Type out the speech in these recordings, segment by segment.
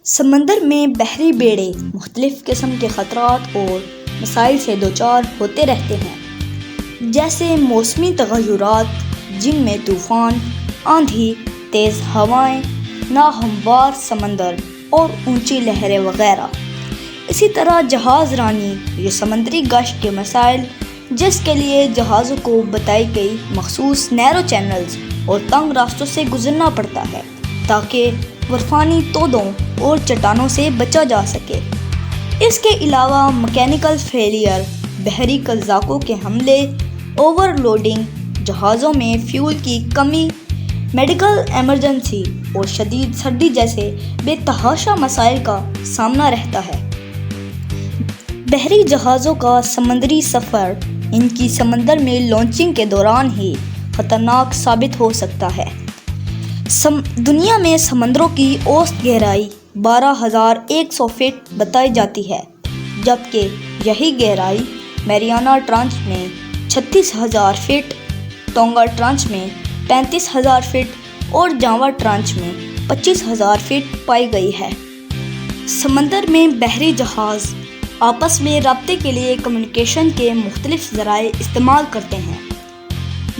سمندر میں بحری بیڑے مختلف قسم کے خطرات اور مسائل سے دوچار ہوتے رہتے ہیں، جیسے موسمی تغیرات جن میں طوفان، آندھی، تیز ہوائیں، ناہموار سمندر اور اونچی لہریں وغیرہ۔ اسی طرح جہاز رانی یہ سمندری گشت کے مسائل، جس کے لیے جہازوں کو بتائی گئی مخصوص نیرو چینلز اور تنگ راستوں سے گزرنا پڑتا ہے تاکہ برفانی تودوں اور چٹانوں سے بچا جا سکے۔ اس کے علاوہ مکینیکل فیلئر، بحری قزاقوں کے حملے، اوور لوڈنگ، جہازوں میں فیول کی کمی، میڈیکل ایمرجنسی اور شدید سردی جیسے بے تحاشا مسائل کا سامنا رہتا ہے۔ بحری جہازوں کا سمندری سفر ان کی سمندر میں لانچنگ کے دوران ہی خطرناک ثابت ہو سکتا ہے۔ دنیا میں سمندروں کی اوسط گہرائی 12,100 فٹ بتائی جاتی ہے، جبکہ یہی گہرائی میریانا ٹرانچ میں 36,000 فٹ، ٹونگا ٹرانچ میں 35,000 فٹ اور جاوا ٹرانچ میں 25,000 فٹ پائی گئی ہے۔ سمندر میں بحری جہاز آپس میں رابطے کے لیے کمیونیکیشن کے مختلف ذرائع استعمال کرتے ہیں۔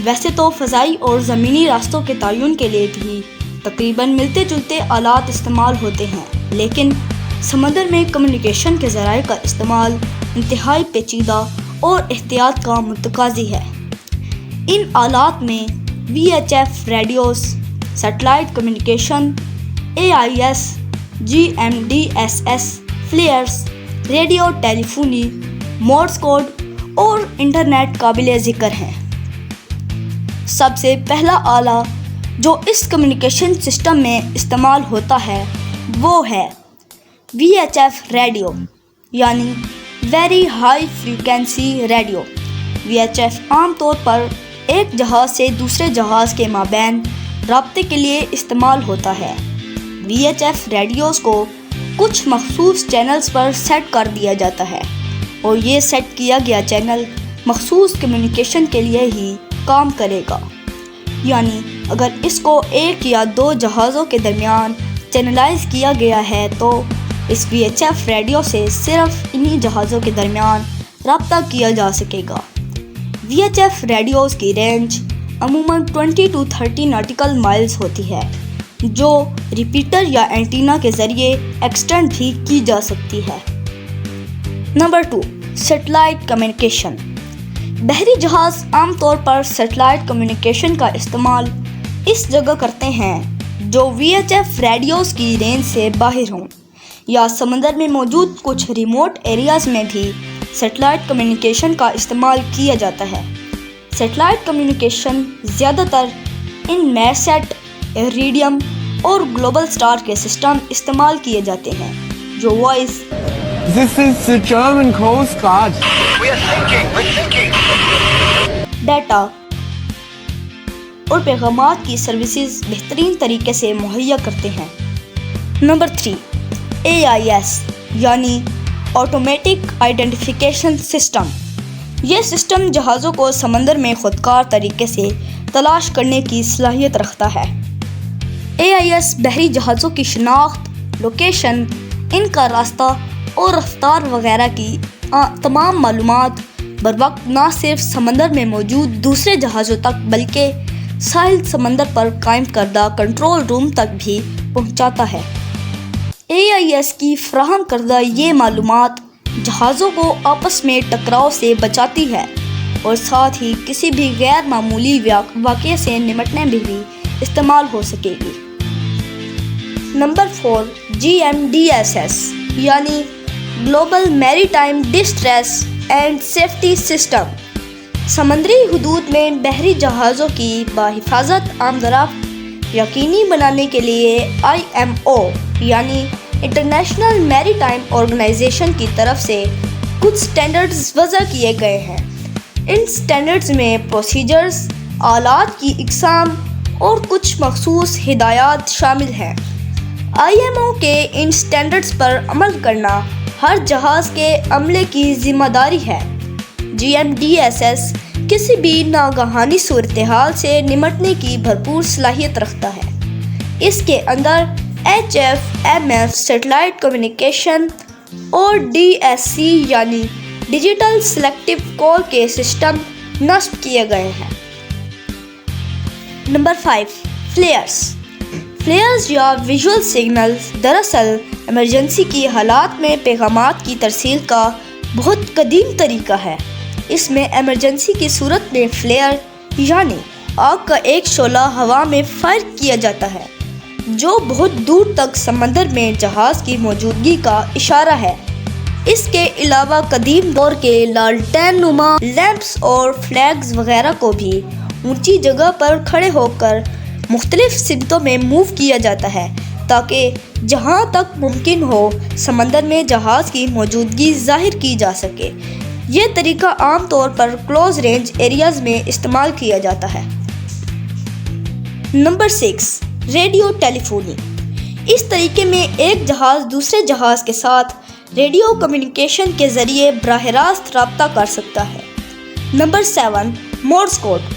ویسے تو فضائی اور زمینی راستوں کے تعین کے لیے بھی تقریباً ملتے جلتے آلات استعمال ہوتے ہیں، لیکن سمندر میں کمیونیکیشن کے ذرائع کا استعمال انتہائی پیچیدہ اور احتیاط کا متقاضی ہے۔ ان آلات میں VHF radios, satellite communication, AIS، GMDSS، flares, radio telephony, Morse code اور انٹرنیٹ قابل ذکر ہیں۔ سب سے پہلا آلہ جو اس کمیونیکیشن سسٹم میں استعمال ہوتا ہے وہ ہے VHF ریڈیو، یعنی very high frequency radio. VHF عام طور پر ایک جہاز سے دوسرے جہاز کے مابین رابطے کے لیے استعمال ہوتا ہے۔ VHF ریڈیوز کو کچھ مخصوص چینلز پر سیٹ کر دیا جاتا ہے، اور یہ سیٹ کیا گیا چینل مخصوص کمیونیکیشن کے لیے ہی کام کرے گا۔ یعنی اگر اس کو ایک یا دو جہازوں کے درمیان چینلائز کیا گیا ہے تو اس VHF ریڈیو سے صرف انہی جہازوں کے درمیان رابطہ کیا جا سکے گا۔ VHF ریڈیوز کی رینج عموماً 20 to 30 ناٹیکل مائلز ہوتی ہے، جو ریپیٹر یا اینٹینا کے ذریعے ایکسٹینڈ بھی کی جا سکتی ہے۔ Number 2، satellite communication. بحری جہاز عام طور پر سیٹلائٹ کمیونیکیشن کا استعمال اس جگہ کرتے ہیں جو VHF ریڈیوز کی رینج سے باہر ہوں، یا سمندر میں موجود کچھ ریموٹ ایریاز میں بھی سیٹلائٹ کمیونیکیشن کا استعمال کیا جاتا ہے۔ سیٹلائٹ کمیونیکیشن زیادہ تر ان میرسیٹ، ایریڈیم اور گلوبل اسٹار کے سسٹم استعمال کیے جاتے ہیں جو voice This is the German Coast Guard. We're thinking. Data اور پیغامات کی سروسز بہترین طریقے سے مہیا کرتے ہیں۔ نمبر 3، AIS یعنی آٹومیٹک آئیڈینٹیفیکیشن سسٹم۔ یہ سسٹم جہازوں کو سمندر میں خودکار طریقے سے تلاش کرنے کی صلاحیت رکھتا ہے۔ AIS بحری جہازوں کی شناخت، لوکیشن، ان کا راستہ اور رفتار وغیرہ کی تمام معلومات بروقت نہ صرف سمندر میں موجود دوسرے جہازوں تک بلکہ ساحل سمندر پر قائم کردہ کنٹرول روم تک بھی پہنچاتا ہے۔ AIS کی فراہم کردہ یہ معلومات جہازوں کو آپس میں ٹکراؤ سے بچاتی ہے اور ساتھ ہی کسی بھی غیر معمولی واقعے سے نمٹنے میں بھی استعمال ہو سکے گی۔ نمبر 4، GMDSS یعنی گلوبل میری time distress and safety system. سمندری حدود میں بحری جہازوں کی بحفاظت آمد-و-رفت یقینی بنانے کے لیے IMO یعنی انٹرنیشنل میری ٹائم آرگنائزیشن کی طرف سے کچھ سٹینڈرڈز وضع کیے گئے ہیں۔ ان سٹینڈرڈز میں پروسیجرز، آلات کی اقسام اور کچھ مخصوص ہدایات شامل ہیں۔ IMO کے ان سٹینڈرڈز پر عمل کرنا ہر جہاز کے عملے کی ذمہ داری ہے۔ GMDSS کسی بھی ناگہانی صورتحال سے نمٹنے کی بھرپور صلاحیت رکھتا ہے۔ اس کے اندر HFMS سیٹلائٹ کمیونیکیشن اور DSC یعنی ڈیجیٹل سلیکٹیو کال کے سسٹم نصب کیے گئے ہیں۔ نمبر 5 فلیئرز یا ویژول سگنلز دراصل ایمرجنسی کی حالات میں پیغامات کی ترسیل کا بہت قدیم طریقہ ہے۔ اس میں ایمرجنسی کی صورت میں فلیئر یعنی آگ کا ایک شعلہ ہوا میں فائر کیا جاتا ہے جو بہت دور تک سمندر میں جہاز کی موجودگی کا اشارہ ہے۔ اس کے علاوہ قدیم دور کے لالٹین نما لیمپس اور فلیگز وغیرہ کو بھی اونچی جگہ پر کھڑے ہو کر مختلف سمتوں میں موو کیا جاتا ہے تاکہ جہاں تک ممکن ہو سمندر میں جہاز کی موجودگی ظاہر کی جا سکے۔ یہ طریقہ عام طور پر کلوز رینج ایریاز میں استعمال کیا جاتا ہے۔ نمبر 6 ریڈیو ٹیلی فونی۔ اس طریقے میں ایک جہاز دوسرے جہاز کے ساتھ ریڈیو کمیونیکیشن کے ذریعے براہ راست رابطہ کر سکتا ہے۔ Number 7 Morse code.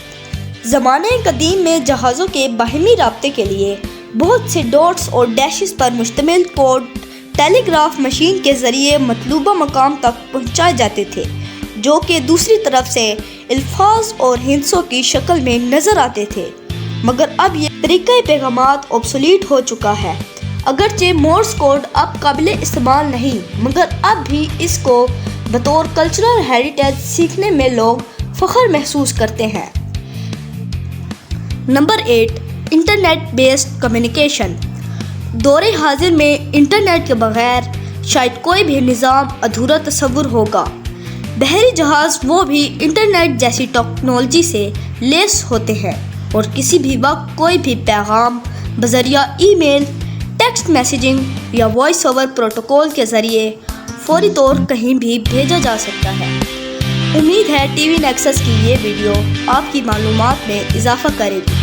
زمانے قدیم میں جہازوں کے باہمی رابطے کے لیے بہت سے ڈاٹس اور ڈیشز پر مشتمل کوڈ ٹیلی گراف مشین کے ذریعے مطلوبہ مقام تک پہنچائے جاتے تھے جو کہ دوسری طرف سے الفاظ اور ہندسوں کی شکل میں نظر آتے تھے، مگر اب یہ طریقہ پیغامات اوبسولیٹ ہو چکا ہے۔ اگرچہ مورس کوڈ اب قابل استعمال نہیں، مگر اب بھی اس کو بطور کلچرل ہیریٹیج سیکھنے میں لوگ فخر محسوس کرتے ہیں۔ Number 8 internet based communication. دور حاضر میں انٹرنیٹ کے بغیر شاید کوئی بھی نظام ادھورا تصور ہوگا۔ بحری جہاز وہ بھی انٹرنیٹ جیسی ٹیکنالوجی سے لیس ہوتے ہیں اور کسی بھی وقت کوئی بھی پیغام بذریعہ ای میل، ٹیکسٹ میسیجنگ یا وائس اوور پروٹوکول کے ذریعے فوری طور کہیں بھی بھیجا جا سکتا ہے۔ امید ہے ٹی وی نیکسس کی یہ ویڈیو آپ کی معلومات میں اضافہ کرے گی۔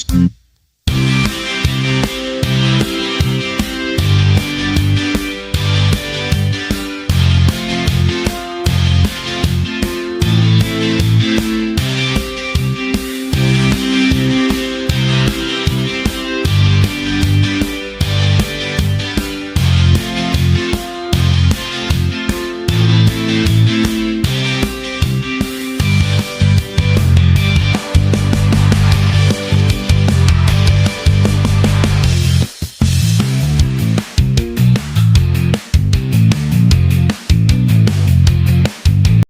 Thank you.